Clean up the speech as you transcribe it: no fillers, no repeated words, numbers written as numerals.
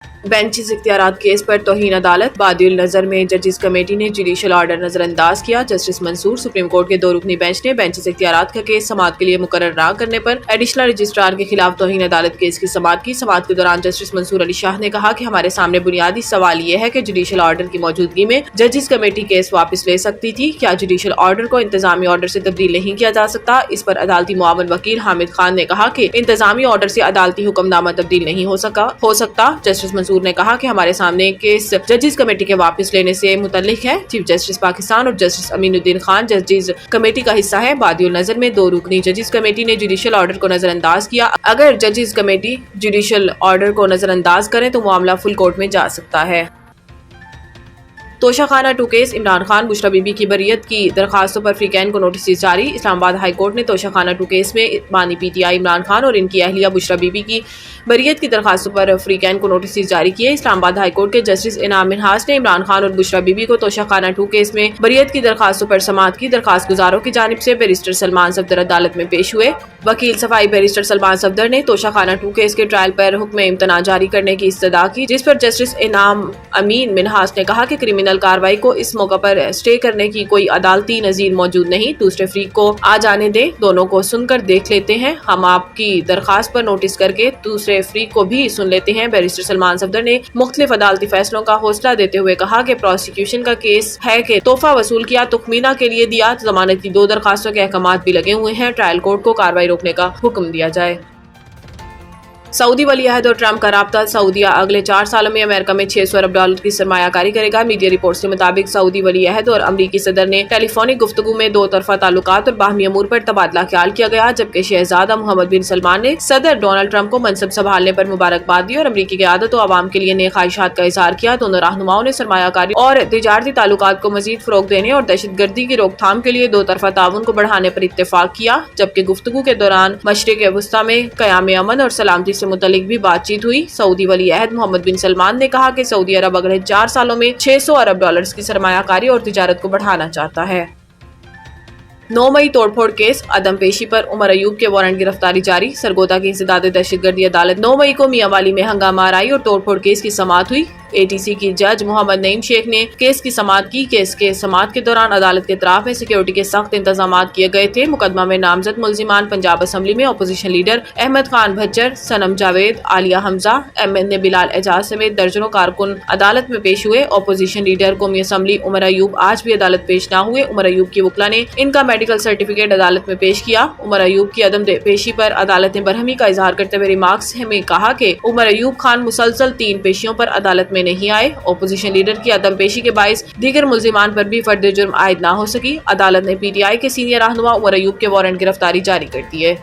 Benches اختیارات case پر توہین عدالت، بادی النظر میں ججز کمیٹی نے جوڈیشل آرڈر نظر انداز کیا۔ جسٹس منصور سپریم کورٹ کے 2 رکنی بینچ نے بینچز اختیارات کا کیس سماعت کے لیے مقرر نہ کرنے پر ایڈیشنل رجسٹرار کے خلاف توہین عدالت کیس کی سماعت کی۔ سماعت کے دوران جسٹس منصور علی شاہ نے کہا کہ ہمارے سامنے بنیادی سوال یہ ہے کہ جوڈیشل آرڈر کی موجودگی میں ججز کمیٹی کیس واپس لے سکتی تھی، کیا جوڈیشل آرڈر کو انتظامی آرڈر سے تبدیل نہیں کیا جا سکتا؟ اس پر عدالتی معاون وکیل حامد خان نے کہا کہ انتظامی آرڈر سے عدالتی حکم نامہ تبدیل نہیں ہو سکتا۔ جسٹس منصور نے کہا کہ ہمارے سامنے کیس ججز کمیٹی کے واپس لینے سے متعلق ہے۔ چیف جسٹس پاکستان اور جسٹس امین الدین خان ججز کمیٹی کا حصہ ہے۔ بادی النظر میں 2 رکنی ججز کمیٹی نے جوڈیشل آرڈر کو نظر انداز کیا۔ اگر ججز کمیٹی جوڈیشل آرڈر کو نظر انداز کریں تو معاملہ فل کورٹ میں جا سکتا ہے۔ Toshakhana 2 case, Imran Khan Bushra Bibi کی بریت کی درخواستوں پر فریقین کو نوٹسز جاری۔ اسلام آباد ہائی کورٹ نے توشہ خانہ 2 کیس میں بانی P T I Imran Khan اور ان کی اہلیہ بشریٰ بی بی کی بریت کی درخواستوں پر فریقین کو نوٹسز جاری کیے۔ اسلام آباد ہائی کورٹ کے جسٹس انعام منہاس نے عمران خان اور بشریٰ بی بی کو توشہ خانہ 2 کیس میں بریت کی درخواستوں پر سماعت کی۔ درخواست گزاروں کی جانب سے بیرسٹر سلمان صفدر عدالت میں پیش ہوئے۔ وکیل صفائی بیرسٹر سلمان صفدر نے توشہ خانہ 2 کیس کے ٹرائل پر حکم امتناع جاری کرنے کی استدعا کی، جس پر جسٹس انعام امین منہاس نے کہا کہ کرمنل کارروائی کو اس موقع پر اسٹے کرنے کی کوئی عدالتی نظیر موجود نہیں، دوسرے فریق کو آ جانے دیں، دونوں کو سن کر دیکھ لیتے ہیں، ہم آپ کی درخواست پر نوٹس کر کے دوسرے فریق کو بھی سن لیتے ہیں۔ بیرسٹر سلمان صفدر نے مختلف عدالتی فیصلوں کا حوصلہ دیتے ہوئے کہا کہ پروسیکیوشن کا کیس ہے کہ تحفہ وصول کیا، تخمینہ کے لیے دیا، ضمانت کی 2 درخواستوں کے احکامات بھی لگے ہوئے ہیں، ٹرائل کورٹ کو کارروائی روکنے کا حکم دیا جائے۔ سعودی ولی عہد اور ٹرمپ کا رابطہ، سعودیہ اگلے 4 سالوں میں امریکہ میں $600 ارب کی سرمایہ کاری کرے گا۔ میڈیا رپورٹس کے مطابق سعودی ولی عہد اور امریکی صدر نے ٹیلی فونک گفتگو میں 2 طرفہ تعلقات اور باہمی امور پر تبادلہ خیال کیا گیا، جبکہ شہزادہ محمد بن سلمان نے صدر ڈونلڈ ٹرمپ کو منصب سنبھالنے پر مبارکباد دی اور امریکی قیادت و عوام کے لیے نیک خواہشات کا اظہار کیا۔ دونوں رہنماؤں نے سرمایہ کاری اور تجارتی تعلقات کو مزید فروغ دینے اور دہشت گردی کی روک تھام کے لیے 2 طرفہ تعاون کو بڑھانے پر اتفاق کیا، جبکہ گفتگو کے دوران مشرق وسطیٰ میں قیام امن اور سلامتی سے متعلق بھی بات چیت ہوئی۔ سعودی ولی عہد محمد بن سلمان نے کہا کہ سعودی عرب اگلے 4 سالوں میں $600 ارب کی سرمایہ کاری اور تجارت کو بڑھانا چاہتا ہے۔ 9 مئی توڑ پھوڑ کیس، عدم پیشی پر عمر ایوب کے وارنٹ گرفتاری جاری۔ سرگودا کی انسداد دہشت گردی عدالت 9 مئی کو میاں والی میں ہنگامہ آرائی اور توڑ پھوڑ کیس کی سماعت ہوئی۔ ATC کی جج محمد نعیم شیخ نے کیس کی سماعت کی۔ کیس کے سماعت کے دوران عدالت کے اطراف میں سیکیورٹی کے سخت انتظامات کیے گئے تھے۔ مقدمہ میں نامزد ملزمان پنجاب اسمبلی میں اپوزیشن لیڈر احمد خان بھچر، صنم جاوید، عالیہ حمزہ، MN بلال اعجاز سمیت درجنوں کارکن عدالت میں پیش ہوئے۔ اپوزیشن لیڈر قومی اسمبلی عمر ایوب آج بھی عدالت پیش نہ ہوئے۔ عمر ایوب کی وکلا نے ان کا میڈیکل سرٹیفکیٹ عدالت میں پیش کیا۔ عمر ایوب کی عدم پیشی پر عدالت نے برہمی کا اظہار کرتے ہوئے ریمارکس میں کہا کہ عمر ایوب خان مسلسل 3 پیشیوں پر عدالت میں نہیں آئے۔ اپوزیشن لیڈر کی عدم پیشی کے باعث دیگر ملزمان پر بھی فرد جرم عائد نہ ہو سکی۔ عدالت نے PTI کے سینئر رہنما عمر ایوب کے وارنٹ گرفتاری جاری کر دیے۔